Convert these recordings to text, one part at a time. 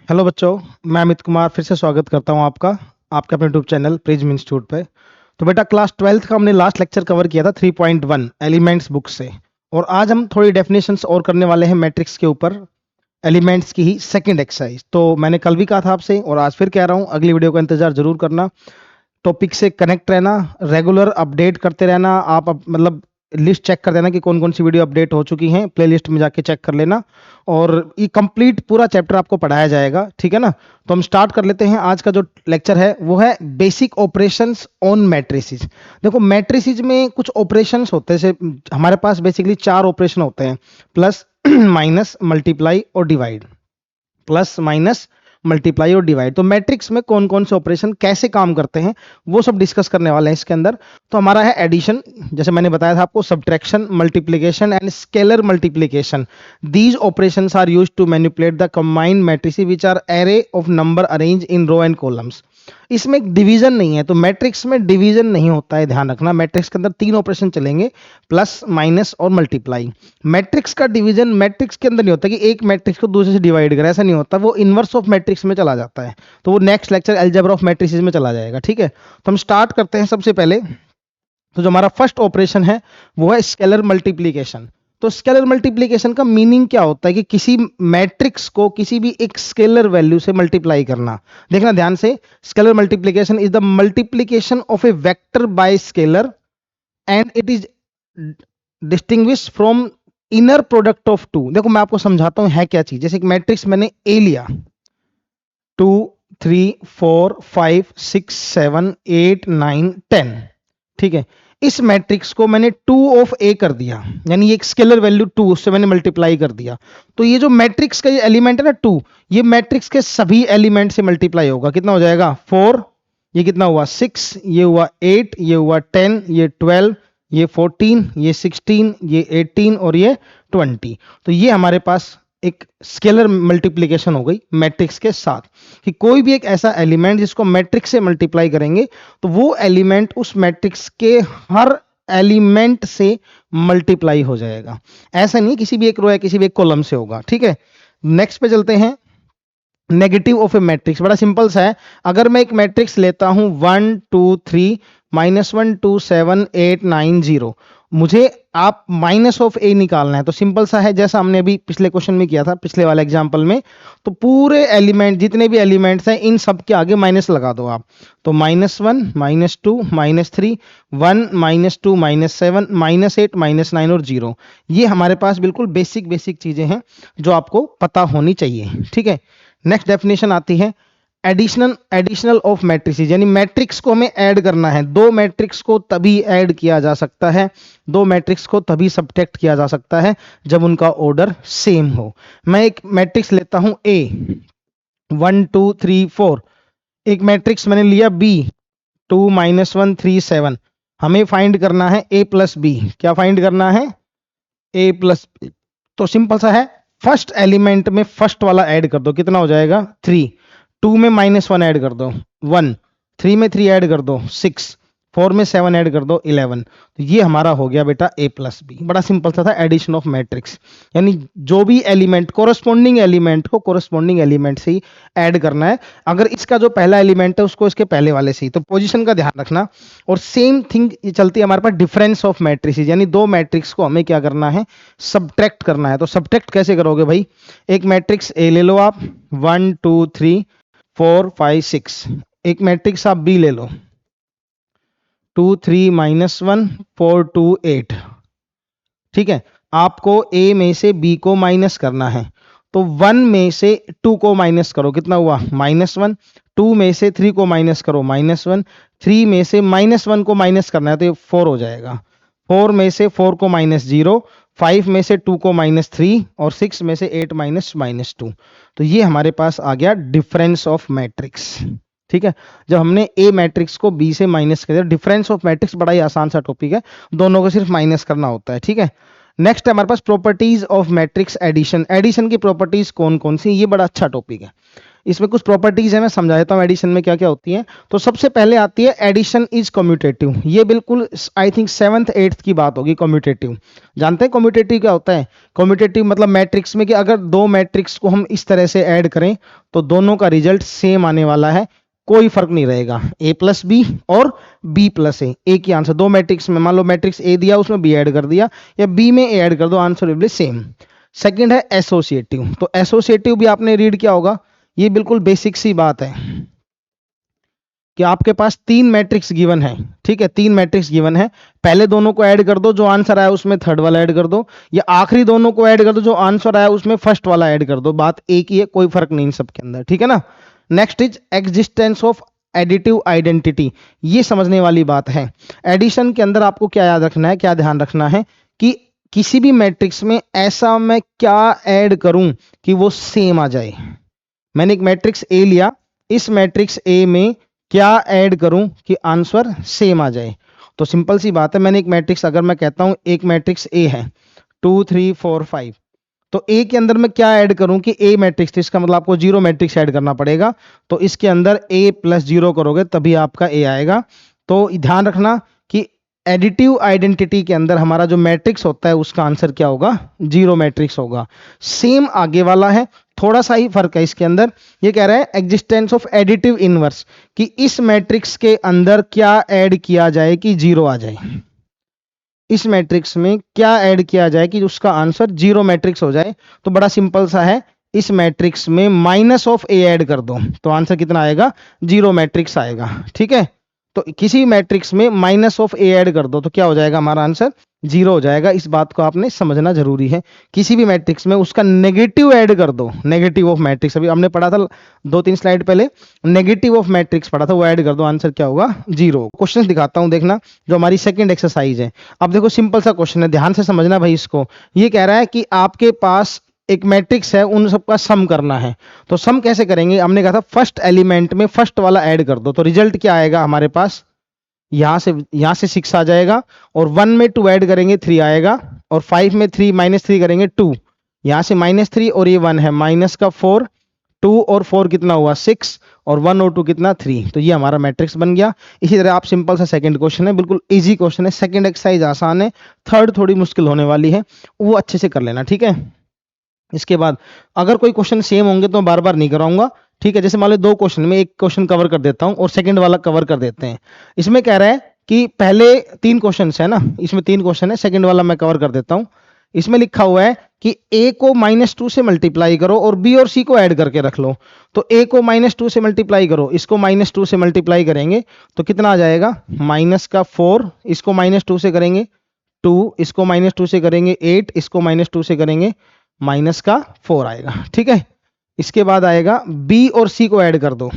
Hello बच्चों, मैं अमित कुमार फिर से स्वागत करता हूं आपका आपके अपने यूट्यूब चैनल प्रिज्म इंस्टीट्यूट पे। तो बेटा क्लास 12th का हमने लास्ट लेक्चर कवर किया था 3.1 एलिमेंट्स बुक से, और आज हम थोड़ी डेफिनेशंस और करने वाले हैं मैट्रिक्स के ऊपर, एलिमेंट्स की ही सेकंड एक्सरसाइज। तो मैंने कल भी कहा था आपसे और आज फिर कह रहा हूं, अगली वीडियो का इंतजार जरूर करना। टॉपिक से कनेक्ट रहना, रेगुलर अपडेट करते रहना। मतलब लिस्ट चेक कर देना कि कौन कौन सी वीडियो अपडेट हो चुकी हैं, प्लेलिस्ट में जाके चेक कर लेना। और ये कंप्लीट पूरा चैप्टर आपको पढ़ाया जाएगा, ठीक है ना। तो हम स्टार्ट कर लेते हैं। आज का जो लेक्चर है वो है बेसिक ऑपरेशंस ऑन मैट्रिसेस। देखो मैट्रिसेस में कुछ ऑपरेशंस होते हैं, जैसे हमारे पास बेसिकली 4 ऑपरेशन होते हैं: प्लस, माइनस, मल्टीप्लाई और डिवाइड। प्लस, माइनस, मल्टीप्लाई और डिवाइड। तो मैट्रिक्स में कौन कौन से ऑपरेशन कैसे काम करते हैं वो सब डिस्कस करने वाले हैं इसके अंदर। तो हमारा है एडिशन, जैसे मैंने बताया था आपको, subtraction, multiplication and scalar multiplication. These operations are used to manipulate the combined matrices which are array of number arrange in row and columns. इसमें एक डिवीजन नहीं है, तो मैट्रिक्स में डिवीजन नहीं होता है, ध्यान रखना। मैट्रिक्स के अंदर 3 ऑपरेशन चलेंगे: प्लस, माइनस और मल्टीप्लाई। मैट्रिक्स का डिवीजन मैट्रिक्स के अंदर नहीं होता कि एक मैट्रिक्स को दूसरे से डिवाइड करें, ऐसा नहीं होता। वो इनवर्स ऑफ मैट्रिक्स में चला जाता है। तो वो next lecture algebra of matrices में चला जाएगा, ठीक है। तो हम स्टार्ट करते हैं सबसे पहले। तो जो हमारा फर्स्ट ऑपरेशन है वो है स्केलर मल्टीप्लिकेशन। तो स्केलर मल्टीप्लिकेशन का मीनिंग क्या होता है कि किसी मैट्रिक्स को किसी भी एक स्केलर वैल्यू से मल्टीप्लाई करना। देखना ध्यान से, scalar multiplication is the multiplication of a vector by scalar and it is distinguish from inner product of two. देखो मैं आपको समझाता हूं है क्या चीज। जैसे एक मैट्रिक्स मैंने ए लिया, 2 3 4 5 6 7 8 9 10, ठीक है। इस मैट्रिक्स को मैंने 2 ऑफ ए कर दिया, यानी ये एक स्केलर वैल्यू 2, उससे मैंने मल्टीप्लाई कर दिया। तो ये जो मैट्रिक्स का ये एलिमेंट है ना 2, ये मैट्रिक्स के सभी एलिमेंट से मल्टीप्लाई होगा। कितना हो जाएगा? 4, ये कितना हुआ? 6, ये हुआ 8, ये हुआ 10, ये 12, ये 14, ये 16, ये 18 और ये 20। तो ये हमारे पास एक स्केलर मल्टीप्लिकेशन हो गई मैट्रिक्स के साथ, कि कोई भी एक ऐसा एलिमेंट जिसको मैट्रिक्स से मल्टीप्लाई करेंगे तो वो एलिमेंट उस मैट्रिक्स के हर एलिमेंट से मल्टीप्लाई हो जाएगा। ऐसा नहीं किसी भी एक रो या किसी भी एक कॉलम से होगा, ठीक है। नेक्स्ट पे चलते हैं। नेगेटिव ऑफ ए मैट्रिक्स बड़ा सिंपल सा है। अगर मैं एक मैट्रिक्स लेता हूं 1 2 3 -1 2 7 8 9 0, मुझे आप माइनस ऑफ ए निकालना है। तो सिंपल सा है, जैसा हमने अभी पिछले क्वेश्चन में किया था, पिछले वाले एग्जांपल में। तो पूरे एलिमेंट, जितने भी एलिमेंट्स हैं, इन सब के आगे माइनस लगा दो आप। तो -1 -2 -3 1 -2 -7 -8 -9 और 0। ये हमारे पास बिल्कुल बेसिक बेसिक चीजें हैं जो आपको पता होनी चाहिए, ठीक है। नेक्स्ट डेफिनेशन आती है एडिशनल ऑफ मैट्रिसेस, यानी मैट्रिक्स को हमें ऐड करना है। दो मैट्रिक्स को तभी ऐड किया जा सकता है, दो मैट्रिक्स को तभी सब्ट्रैक्ट किया जा सकता है जब उनका ऑर्डर सेम हो। मैं एक मैट्रिक्स लेता हूं ए 1 2 3 4, एक मैट्रिक्स मैंने लिया बी 2 -1 3 7। हमें फाइंड करना है ए प्लस बी। क्या फाइंड करना है? ए प्लस बी। तो सिंपल सा है, फर्स्ट एलिमेंट में फर्स्ट वाला ऐड कर दो, कितना हो जाएगा? 3। 2 में -1 ऐड कर दो 1, 3 में 3 ऐड कर दो 6, 4 में 7 ऐड कर दो 11। तो ये हमारा हो गया बेटा ए प्लस बी। बड़ा सिंपल सा था एडिशन ऑफ मैट्रिक्स, यानी जो भी एलिमेंट कोरस्पॉन्डिंग एलिमेंट को कोरस्पॉन्डिंग एलिमेंट से ही ऐड करना है। अगर इसका जो पहला एलिमेंट है उसको इसके पहले वाले से ही, तो पोजीशन का ध्यान रखना। और सेम थिंग ये चलती है हमारे पास डिफरेंस ऑफ मैट्रिसेस, यानी दो मैट्रिक्स को हमें क्या करना है? सब्ट्रैक्ट करना है। तो सब्ट्रैक्ट कैसे करोगे भाई? एक मैट्रिक्स ए ले लो आप 1 2 3 4 5 6, एक मैट्रिक्स आप बी ले लो 2 3 -1 4 2 8, ठीक है। आपको ए में से बी को माइनस करना है, तो 1 में से 2 को माइनस करो, कितना हुआ? -1। 2 में से 3 को माइनस करो -1। 3 में से -1 को माइनस करना है तो ये 4 हो जाएगा। 4 में से 4 को -0, 5 में से 2 को -3 और 6 में से 8 -2। तो ये हमारे पास आ गया डिफरेंस ऑफ मैट्रिक्स, ठीक है। जब हमने ए मैट्रिक्स को बी से माइनस कर दिया, डिफरेंस ऑफ मैट्रिक्स बड़ा ही आसान सा टॉपिक है, दोनों को सिर्फ माइनस करना होता है, ठीक है। नेक्स्ट है हमारे पास properties of matrix addition. Addition की प्रॉपर्टीज कौन कौन सी, ये बड़ा अच्छा टॉपिक है। इसमें कुछ प्रॉपर्टीज है, मैं समझा देता हूँ एडिशन में क्या क्या होती है। तो सबसे पहले आती है एडिशन इज कम्यूटेटिव। ये बिल्कुल आई थिंक 7th 8th की बात होगी। कम्यूटेटिव जानते हैं कम्यूटेटिव क्या होता है? कम्यूटेटिव मतलब मैट्रिक्स में कि अगर दो मैट्रिक्स को हम इस तरह से ऐड करें तो दोनों का रिजल्ट सेम आने वाला है, कोई फर्क नहीं रहेगा। ए प्लस बी और बी प्लस ए, एक ही आंसर। दो मैट्रिक्स में मान लो मैट्रिक्स ए दिया उसमें बी ऐड कर दिया, या बी में ए ऐड कर दो, answer will be same. Second है एसोसिएटिव। तो एसोसिएटिव भी आपने रीड किया होगा, ये बिल्कुल बेसिक सी बात है कि आपके पास तीन मैट्रिक्स गिवन है, ठीक है, तीन मैट्रिक्स गिवन है, पहले दोनों को ऐड कर दो, जो आंसर आया उसमें थर्ड वाला ऐड कर दो, या आखिरी दोनों को ऐड कर दो, जो आंसर आया उसमें फर्स्ट वाला ऐड कर दो। बात एक ही है, कोई फर्क नहीं इन सबके अंदर, ठीक है ना। Next is existence of additive identity. ये समझने वाली बात है। एडिशन के अंदर आपको क्या याद रखना है, क्या ध्यान रखना है कि किसी भी मैट्रिक्स में ऐसा मैं क्या ऐड करूं कि वो सेम आ जाए। मैंने एक मैट्रिक्स ए लिया, इस मैट्रिक्स ए में क्या ऐड करूं कि आंसर सेम आ जाए। तो सिंपल सी बात है, मैंने एक मैट्रिक्स, अगर मैं कहता हूं एक मैट्रिक्स ए है 2 3 4 5, तो ए के अंदर मैं क्या ऐड करूं कि ए मैट्रिक्स, तो इसका मतलब आपको जीरो मैट्रिक्स ऐड करना पड़ेगा। तो इसके अंदर ए प्लस जीरो करोगे तभी आपका ए आएगा। तो ध्यान रखना कि एडिटिव आइडेंटिटी के अंदर हमारा जो मैट्रिक्स होता है उसका आंसर क्या होगा, जीरो मैट्रिक्स होगा। सेम आगे वाला है, थोड़ा सा ही फर्क है इसके अंदर। ये कह रहा है एग्जिस्टेंस ऑफ एडिटिव इनवर्स, कि इस मैट्रिक्स के अंदर क्या ऐड किया जाए कि जीरो आ जाए। इस मैट्रिक्स में क्या ऐड किया जाए कि उसका आंसर जीरो मैट्रिक्स हो जाए। तो बड़ा सिंपल सा है, इस मैट्रिक्स में माइनस ऑफ ए ऐड कर दो तो आंसर कितना आएगा, जीरो मैट्रिक्स आएगा, ठीक है। तो किसी मैट्रिक्स में माइनस ऑफ ए ऐड कर दो तो क्या हो जाएगा, हमारा आंसर जीरो हो जाएगा। इस बात को आपने समझना जरूरी है। किसी भी मैट्रिक्स में उसका नेगेटिव ऐड कर दो, नेगेटिव ऑफ मैट्रिक्स, अभी हमने पढ़ा था 2-3 स्लाइड पहले, नेगेटिव ऑफ मैट्रिक्स पढ़ा था, वो ऐड कर दो, आंसर क्या होगा, जीरो। क्वेश्चन दिखाता हूं, देखना, जो हमारी सेकंड एक्सरसाइज है। अब देखो सिंपल सा क्वेश्चन है, ध्यान से समझना भाई इसको। ये कह रहा है कि आपके पास एक मैट्रिक्स है, उन सबका सम करना है। तो सम कैसे करेंगे, हमने कहा था फर्स्ट एलिमेंट में फर्स्ट वाला ऐड कर दो, तो रिजल्ट क्या आएगा हमारे पास, यहां से 6 आ जाएगा, और 1 में 2 ऐड करेंगे 3 आएगा, और 5 में 3 -3 करेंगे 2, यहां से -3 और ये 1 है, माइनस का 4, 2 और 4 कितना हुआ 6, और 1 और 2 कितना 3। तो ये हमारा मैट्रिक्स बन गया। इसी तरह आप सिंपल सा सेकंड क्वेश्चन है, बिल्कुल इजी क्वेश्चन है, सेकंड एक्सरसाइज आसान है, थर्ड थोड़ी मुश्किल होने वाली है, वो अच्छे से कर लेना, ठीक है। इसके बाद अगर कोई क्वेश्चन सेम होंगे तो बार बार नहीं कराऊंगा, ठीक है। जैसे मान लो 2 क्वेश्चन में एक क्वेश्चन कवर कर देता हूं और सेकंड वाला कवर कर देते हैं। इसमें कह रहा है कि पहले 3 क्वेश्चन है ना, इसमें 3 क्वेश्चन है, सेकंड वाला मैं कवर कर देता हूं। इसमें लिखा हुआ है कि a को -2 से मल्टीप्लाई करो और b और c को ऐड करके रख लो। तो a को -2 से मल्टीप्लाई करो, इसको -2 से मल्टीप्लाई करेंगे तो कितना आ जाएगा, माइनस का 4, इसको -2 से करेंगे 2, इसको -2 से करेंगे 8, इसको -2 से करेंगे माइनस का 4 आएगा, ठीक है। इसके बाद आएगा b और c को ऐड कर दो,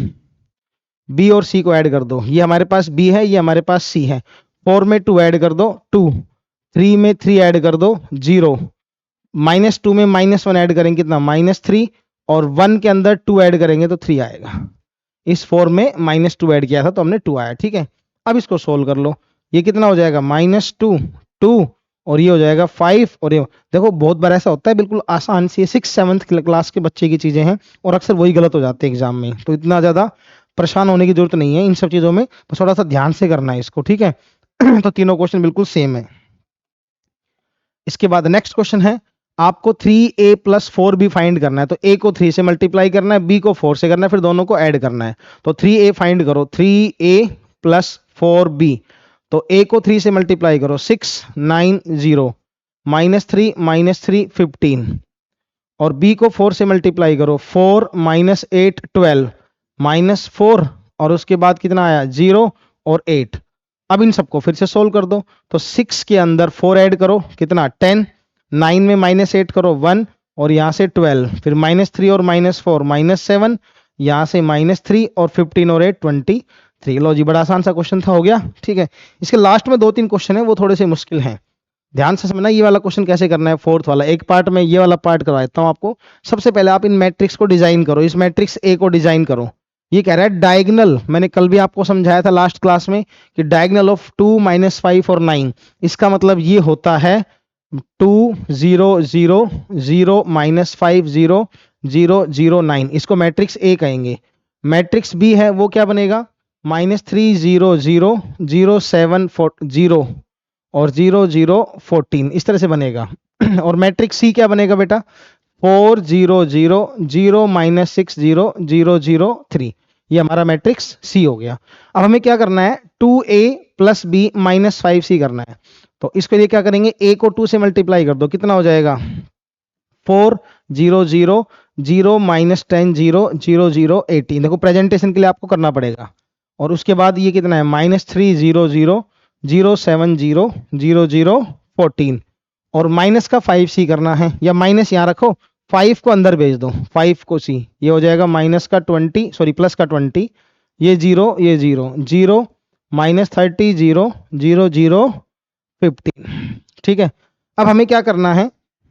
b और c को ऐड कर दो, ये हमारे पास b है, ये हमारे पास c है। 4 में 2 ऐड कर दो 2, 3 में 3 ऐड कर दो 0, -2 में -1 ऐड करेंगे कितना, -3, और 1 के अंदर 2 ऐड करेंगे तो 3 आएगा। इस 4 में -2 ऐड किया था तो हमने 2 आया, ठीक है। अब इसको सोल्व कर लो, ये कितना हो जाएगा, -2 2, और ये हो जाएगा 5, और ये देखो बहुत बार ऐसा होता है, बिल्कुल आसान सी 6-7th क्लास के बच्चे की चीजें हैं और अक्सर वही गलत हो जाते हैं एग्जाम में। तो इतना ज्यादा परेशान होने की जरूरत नहीं है इन सब चीजों में, बस थोड़ा सा ध्यान से करना है इसको, ठीक है। तो तीनों क्वेश्चन बिल्कुल सेम है। इसके बाद नेक्स्ट क्वेश्चन है, आपको 3a + 4b फाइंड करना है। तो a को 3 से मल्टीप्लाई करना है, b को 4 से करना है, फिर दोनों को ऐड करना है। तो 3a फाइंड करो, 3a + 4b। तो a को 3 से मल्टीप्लाई करो, 6 9 0, -3 -3 15, और b को 4 से मल्टीप्लाई करो, 4 -8 12, -4, और उसके बाद कितना आया 0 और 8। अब इन सबको फिर से सोल्व कर दो। तो 6 के अंदर 4 ऐड करो कितना 10, 9 में -8 करो 1, और यहां से 12, फिर -3 और -4 -7, यहां से -3, और 15 और 8 23। लो जी, बड़ा आसान सा क्वेश्चन था, हो गया, ठीक है। इसके लास्ट में 2-3 क्वेश्चन है, वो थोड़े से मुश्किल हैं, ध्यान से समझना। ये वाला क्वेश्चन कैसे करना है, फोर्थ वाला, एक पार्ट में ये वाला पार्ट करवा देता हूं आपको। सबसे पहले आप इन मैट्रिक्स को डिजाइन करो, इस मैट्रिक्स ए को डिजाइन करो। ये कह रहा है डायगोनल, मैंने कल भी आपको समझाया था लास्ट क्लास में कि डायगोनल ऑफ 2 -5 और 9, इसका मतलब ये होता है 2 0 0 0 -5 0 0 0 9, इसको मैट्रिक्स ए कहेंगे। मैट्रिक्स बी है वो क्या बनेगा, -3 0 0 0 7 0 और 0 0 14, इस तरह से बनेगा। और मैट्रिक्स सी क्या बनेगा बेटा, 4 0 0 0 -6 0 0 0 3, ये हमारा मैट्रिक्स सी हो गया। अब हमें क्या करना है, 2a + b - 5c करना है। तो इसके लिए क्या करेंगे, a को 2 से मल्टीप्लाई कर दो, कितना हो जाएगा, 4 0 0 0 -10 0 0 0 18, देखो प्रेजेंटेशन के लिए आपको करना पड़ेगा। और उसके बाद ये कितना है, -3 0 0 0 7 0 0 0 14, और माइनस का 5c करना है, या माइनस यहाँ रखो, 5 को अंदर भेज दो, 5 को c, ये हो जाएगा माइनस का 20, सॉरी प्लस का 20, ये 0 ये 0 0 -30 0 0 0 15, ठीक है। अब हमें क्या करना है,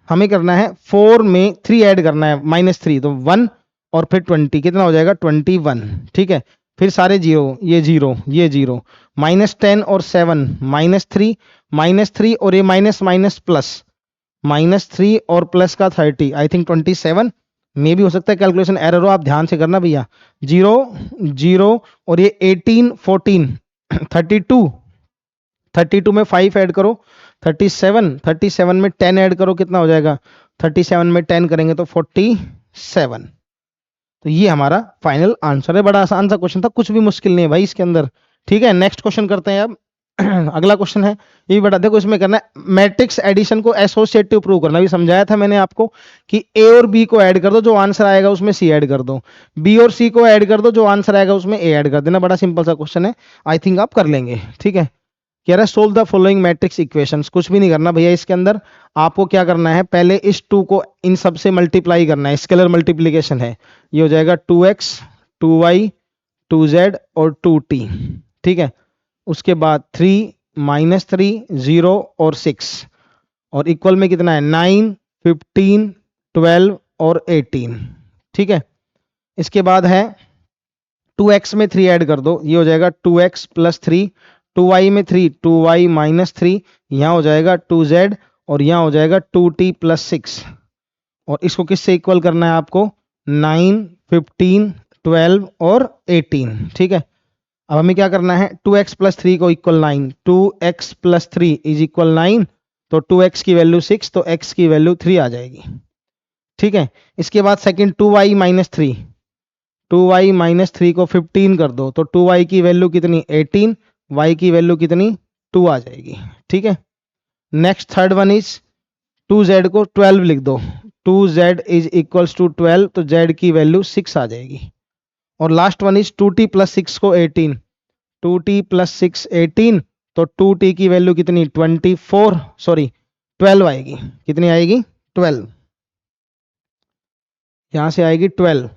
हमें करना है 4 में 3 ऐड करना है, -3 तो 1 और फिर 20, कितना हो जाएगा 21, ठीक है। फिर सारे जीरो, ये 0 ये 0, -10 और 7 -3 और ये माइनस माइनस प्लस, -3 और प्लस का 30, आई थिंक 27 में भी हो सकता है, कैलकुलेशन एरर हो, आप ध्यान से करना भैया। 0 0 और ये 18 14 32 में 5 ऐड करो, 37 में 10 ऐड करो, कितना हो जाएगा, 37 में 10 करेंगे तो 47। तो ये हमारा फाइनल आंसर है। बड़ा आसान सा क्वेश्चन था, कुछ भी मुश्किल नहीं है भाई इसके अंदर, ठीक है। नेक्स्ट क्वेश्चन करते हैं अब। अगला क्वेश्चन है, ये भी बता, देखो इसमें करना है मैट्रिक्स एडिशन को एसोसिएटिव प्रूव करना। भी समझाया था मैंने आपको कि ए और बी को ऐड कर दो, जो आंसर आएगा उसमें सी ऐड कर दो, बी और सी को ऐड कर दो, जो आंसर आएगा उसमें ए ऐड कर देना। बड़ा सिंपल सा क्वेश्चन है, आई थिंक आप कर लेंगे, ठीक है। कह रहा है solve the following matrix equations, कुछ भी नहीं करना भैया इसके अंदर। आपको क्या करना है, पहले इस 2 को इन सब से मल्टीप्लाई करना है, स्केलर मल्टीप्लीकेशन है, ये हो जाएगा 2x 2y 2z और 2t, ठीक है। उसके बाद 3 -3 0 और 6, और इक्वल में कितना है 9 15 12 और 18, ठीक है। इसके बाद है 2x में 3 ऐड कर दो, ये हो जाएगा 2x + 3, 2y में 3 2y -3, यहाँ हो जाएगा 2z और यहाँ हो जाएगा 2t + 6, और इसको किससे इक्वल करना है आपको, 9 15 12 और 18, ठीक है। अब हमें क्या करना है, 2x + 3 को इक्वल 9, 2x + 3 = 9, तो 2x की वैल्यू 6, तो x की वैल्यू 3 आ जाएगी, ठीक है। इसके बाद सेकंड 2y -3 को 15 कर दो, तो 2y की वैल्यू कितनी 18, y की वैल्यू कितनी 2 आ जाएगी, ठीक है। Next third one is 2z को 12 लिख दो, 2z = 12, तो z की वैल्यू 6 आ जाएगी। और लास्ट वन इज 2t + 6 को 18, 2t + 6 18, तो 2t की वैल्यू कितनी 12 आएगी, कितनी आएगी 12, यहां से आएगी 12,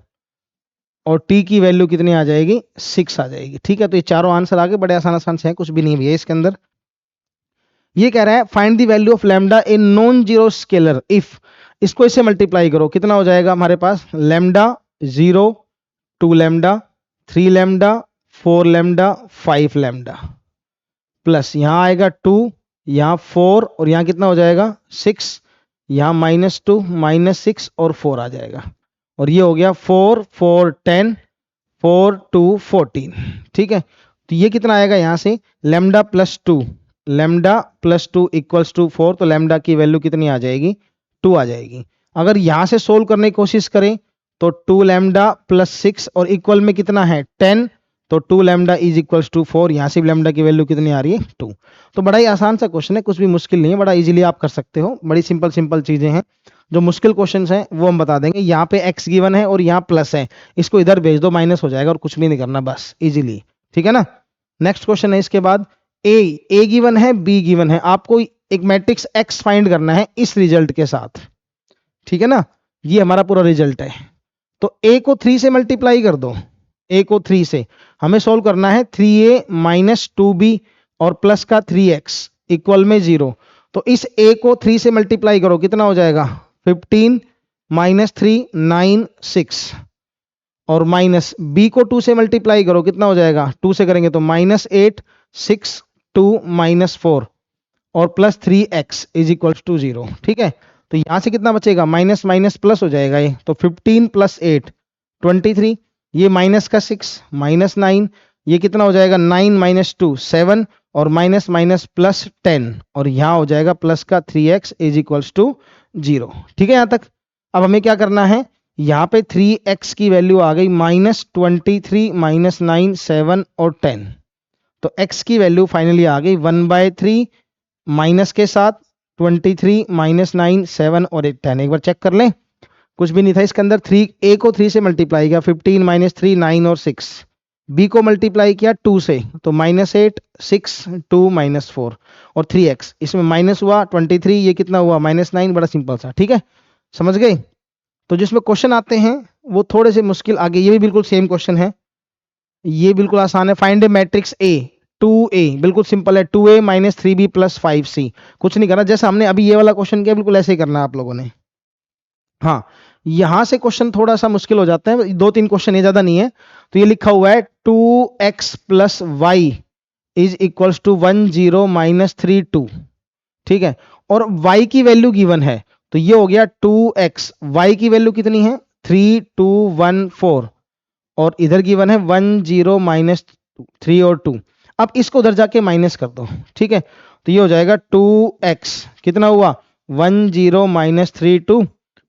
और t की वैल्यू कितनी आ जाएगी 6 आ जाएगी, ठीक है। तो ये चारों आंसर आगे बड़े आसान आसान से हैं, कुछ भी नहीं है इसके अंदर। ये कह रहा है find the value of lambda in non zero scalar if, इसको इससे मल्टीप्लाई करो, कितना हो जाएगा हमारे पास, lambda 0 2 lambda 3 lambda 4 lambda 5 lambda, plus यहाँ आएगा 2, यहाँ 4 और यहाँ कितना हो जाएगा 6, यहाँ -2 -6 और 4 आ जाएगा, और ये हो गया 4 4 10 4 2 14, ठीक है। तो ये कितना आएगा यहाँ से, लैम्डा + 2 = 4, तो लैम्डा की वैल्यू कितनी आ जाएगी 2 आ जाएगी। अगर यहाँ से सोल्व करने की कोशिश करें तो 2 लैम्डा + 6 और इक्वल में कितना है 10, तो 2 लैम्डा = 4, यहाँ से भी लैम्डा की वैल्यू कितनी आ रही है 2। तो बड़ा ही आसान सा क्वेश्चन है, कुछ भी मुश्किल नहीं है, बड़ा इजीली आप कर सकते हो, बड़ी सिंपल चीजें हैं। जो मुश्किल क्वेश्चन हैं वो हम बता देंगे, यहाँ पे x गिवन है और यहाँ प्लस है, इसको इधर भेज दो माइनस हो जाएगा, और कुछ भी नहीं करना बस इजीली, ठीक है ना। नेक्स्ट क्वेश्चन है इसके बाद, a गिवन है b गिवन है, आपको एक मैट्रिक्स x फाइंड करना है इस रिजल्ट के साथ, ठीक है ना। ये हमारा पूरा रिजल्ट है, तो a को 3 से मल्टीप्लाई कर दो, a को 3 से हमें सोल्व करना है 3a - 2b और प्लस का 3x इक्वल में 0, तो इस a को 3 से मल्टीप्लाई करो, कितना हो जाएगा 15 -3 9 6, और माइनस b को 2 से मल्टीप्लाई करो, कितना हो जाएगा 2 से करेंगे तो -8 6 2 -4, और plus 3x is equal to 0। ठीक है, तो यहाँ से कितना बचेगा, माइनस माइनस प्लस हो जाएगा ये, तो 15 प्लस 8 23, ये माइनस का 6 माइनस 9, ये कितना हो जाएगा 9 माइनस 2 7 और माइनस माइनस प्लस 10 और यहाँ हो जाएगा प्लस का 3x इज इक्वल्स टू 0। ठीक है यहाँ तक। अब हमें क्या करना है, यहाँ पे 3x की वैल्यू आ गई माइनस 23 माइनस 9 7 और 10, तो x की वैल्यू फाइनली आ गई 1/3 माइनस के साथ 23 माइनस 9 7 और 10। एक बार चेक कर लें, कुछ भी नहीं था इसके अंदर। 3 a को 3 से मल्टीप्लाई किया 15 माइनस 3 9 और 6, b को मल्टीप्लाई किया 2 से तो माइनस 8 6 2 माइनस 4 और 3x, इसमें माइनस हुआ 23, ये कितना हुआ माइनस 9। बड़ा सिंपल सा, ठीक है, समझ गए। तो जिसमें क्वेश्चन आते हैं वो थोड़े से मुश्किल आगे, ये भी बिल्कुल सेम क्वेश्चन है, ये बिल्कुल आसान है। Find A matrix A 2a, बिल्कुल सिंपल है, 2a minus 3b plus 5c। कुछ नहीं करना, जैसा हमने अभी ये वाला क्वेश्चन किया बिल्कुल ऐसे ही करना है आप लोगों ने। हाँ, यहां से क्वेश्चन थोड़ा सा मुश्किल हो जाता है, 2-3 क्वेश्चन है, ज्यादा नहीं है। तो ये लिखा हुआ है 2x plus y is equals to 1 0 minus 3 2। ठीक है, और y की वैल्यू गिवन है, तो ये हो गया 2x, y की वैल्यू कितनी है 3 2 1 4 और इधर गिवन है 1 0 माइनस 3 और 2। अब इसको उधर जाके माइनस कर दो। ठीक है, तो ये हो जाएगा 2x कितना हुआ 1 0 माइनस 3 2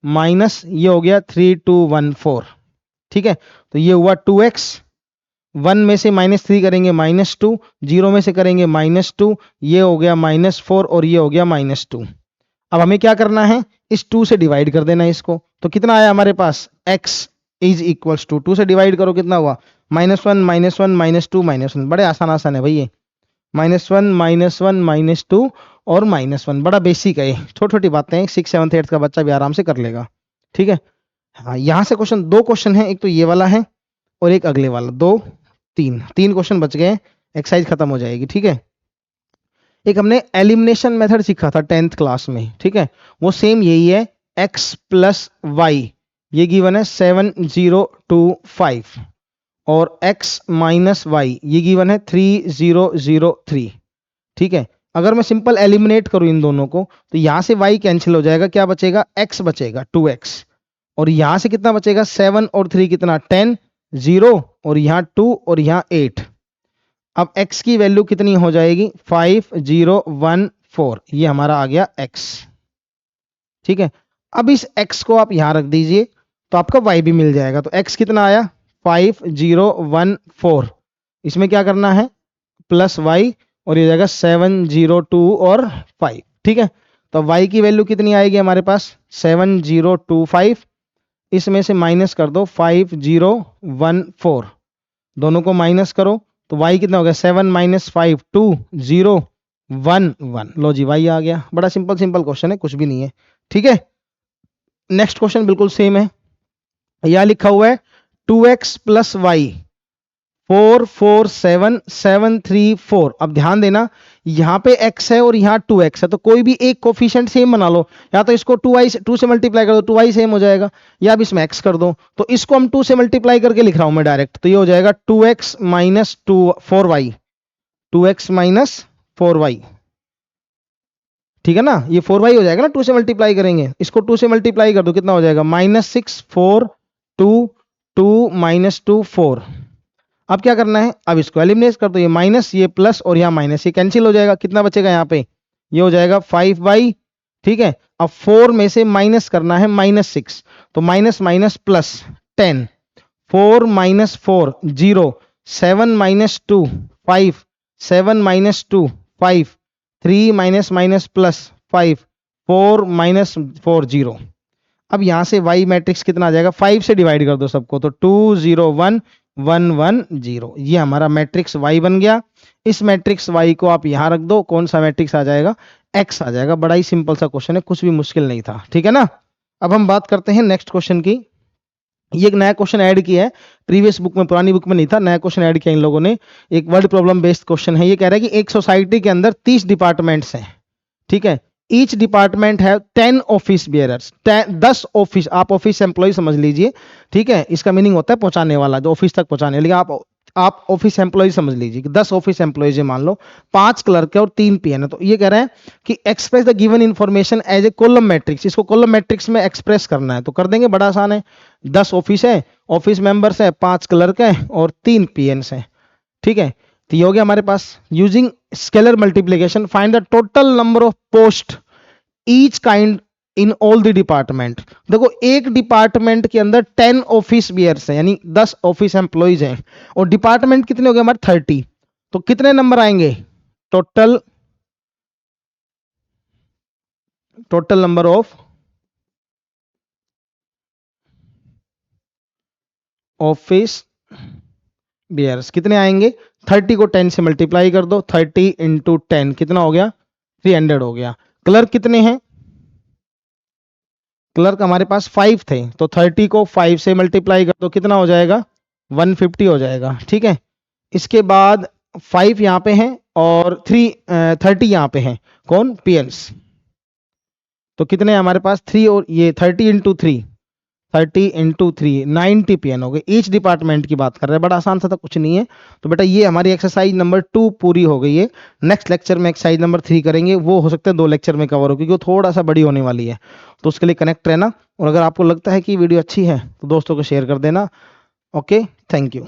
माइनस ये हो गया 3 2 1 4। ठीक है, तो ये हुआ 2x, 1 में से माइनस 3 करेंगे माइनस 2, 0 में से करेंगे माइनस 2, ये हो गया माइनस 4 और ये हो गया माइनस 2। अब हमें क्या करना है, इस 2 से डिवाइड कर देना है इसको, तो कितना आया हमारे पास x इज इक्वल्स टू 2 से डिवाइड करो कितना हुआ माइनस 1 माइनस 1 माइनस 2 माइनस 1। बड़े आसान आसान है भाई ये, माइनस 1 माइनस 1 माइनस 2 और माइनस 1, बड़ा बेसिक है ये, छोटी छोटी बातें हैं, 6 7 8 का बच्चा भी आराम से कर लेगा। ठीक है, हाँ, यहाँ से क्वेश्चन 2 क्वेश्चन है, एक तो ये वाला है और एक अगले वाला, 2 3 क्वेश्चन बच गए, एक्सरसाइज खत्म हो जाएगी। ठीक है, एक हमने एलिमिनेशन मेथड सीखा था 10th क्लास में। ठीक है, वो सेम यही है, x प्लस वाई, ये गिवन है 7 0 2 5 और x माइनस वाई ये गिवन है 3 0 0 3। ठीक है, अगर मैं सिंपल एलिमिनेट करूं इन दोनों को तो यहां से y कैंसिल हो जाएगा, क्या बचेगा x बचेगा 2x और यहां से कितना बचेगा 7 और 3 कितना 10 0 और यहाँ 2 और यहाँ 8। अब x की वैल्यू कितनी हो जाएगी 5 0 1 4, ये हमारा आ गया x। ठीक है, अब इस x को आप यहां रख दीजिए तो आपका y भी मिल जाएगा, तो x कितना आया 5 0 1 4, इसमें क्या करना है प्लस y और ये जाएगा 7 0 2 और 5। ठीक है, तो y की वैल्यू कितनी आएगी हमारे पास 7 0 2 5, इसमें से माइनस कर दो 5 0 1 4, दोनों को माइनस करो तो y कितना हो गया 7 माइनस 5 2 0 1 1। लो जी y आ गया, बड़ा सिंपल क्वेश्चन है, कुछ भी नहीं है। ठीक है, नेक्स्ट क्वेश्चन बिल्कुल सेम है, यह लिखा हुआ है 2x प्लस वाई 4 4 7 7 3 4। अब ध्यान देना यहाँ पे x है और यहाँ 2x है, तो कोई भी एक कोफिशिएंट सेम बना लो, या तो इसको 2 से मल्टीप्लाई कर दो 2y सेम हो जाएगा, या अब इसमें x कर दो, तो इसको हम 2 से मल्टीप्लाई करके लिख रहा हूं मैं डायरेक्ट, तो ये हो जाएगा 2x minus 4y, 2x minus 4y। ठीक है ना, ये 4y हो जाएगा ना, 2 से मल्टीप्लाई करेंगे, इसको 2 से मल्टीप्लाई कर दो कितना हो जाएगा माइनस 6 4 2 2 माइनस 2 4। अब क्या करना है, अब इसको एलिमिनेट कर दो, ये माइनस ये प्लस और यहाँ माइनस, ये कैंसिल हो जाएगा, कितना बचेगा यहाँ पे ये हो जाएगा 5y। ठीक है, अब 4 में से माइनस करना है माइनस 6, तो minus minus plus 10 4 minus 4 0 7 minus 2 5 7 minus 2 5 3 minus minus plus 5 4 minus 4 0। अब यहां से y मैट्रिक्स कितना आ जाएगा 5 से डिवाइड कर दो सबको, तो 2 0 1 1 1 0, ये हमारा मैट्रिक्स y बन गया। इस मैट्रिक्स y को आप यहां रख दो, कौन सा मैट्रिक्स आ जाएगा x आ जाएगा। बड़ा ही सिंपल सा क्वेश्चन है, कुछ भी मुश्किल नहीं था। ठीक है ना, अब हम बात करते हैं नेक्स्ट क्वेश्चन की। ये एक नया क्वेश्चन ऐड किया है, प्रीवियस बुक में, पुरानी बुक में नहीं था, नया क्वेश्चन ऐड किया इन लोगों ने। एक वर्ड प्रॉब्लम बेस्ड क्वेश्चन है। ये कह रहा है कि एक सोसाइटी के अंदर 30 डिपार्टमेंट्स हैं। ठीक है, ईच डिपार्टमेंट है 10 ऑफिस बियरर्स, 10 ऑफिस, आप ऑफिस एम्प्लॉय समझ लीजिए। ठीक है, इसका मीनिंग होता है पहुंचाने वाला, जो ऑफिस तक पहुंचाने, लेकिन आप आप ऑफिस एम्प्लॉय समझ लीजिए कि 10 ऑफिस एम्प्लॉयज है मान लो, 5 क्लर्क है और 3 पीएन है। तो ये कह रहे हैं कि express the given information as a column matrix, इसको कॉलम मैट्रिक्स में एक्सप्रेस करना है। तो कर देंगे, बड़ा आसान है। 10 ऑफिस है, ऑफिस मेंबर्स है, 5 क्लर्क है और 3 पीएनस है। ठीक है, तो ये हो गया हमारे पास। Using scalar multiplication find the total number of post each kind in all the department. देखो एक डिपार्टमेंट के अंदर 10 ऑफिस बियर्स हैं, यानी 10 ऑफिस एम्प्लॉइज हैं, और डिपार्टमेंट कितने हो गए हमारे 30। तो कितने नंबर आएंगे? Total number of office bearers कितने आएंगे? 30 को 10 से मल्टीप्लाई कर दो, 30 इंटू 10 कितना हो गया? 300 हो गया। क्लर्क कितने हैं? क्लर्क हमारे पास 5 थे, तो 30 को 5 से मल्टीप्लाई कर दो, कितना हो जाएगा? 150 हो जाएगा। ठीक है, इसके बाद 5 यहाँ पे हैं और 30 यहाँ पे हैं, कौन? पीएल्स। तो कितने हैं हमारे पास? 3 और ये 30 इंटू 3, 90 पीएन हो गए। ईच डिपार्टमेंट की बात कर रहे हैं, बड़ा आसान सा था, कुछ नहीं है। तो बेटा ये हमारी एक्सरसाइज नंबर 2 पूरी हो गई है। नेक्स्ट लेक्चर में एक्सरसाइज नंबर 3 करेंगे, वो हो सकता है 2 लेक्चर में कवर हो, क्योंकि वो थोड़ा सा बड़ी होने वाली है। तो उसके लिए कनेक्ट रहना, और अगर आपको लगता है कि वीडियो अच्छी है तो दोस्तों को शेयर कर देना। Okay, thank you.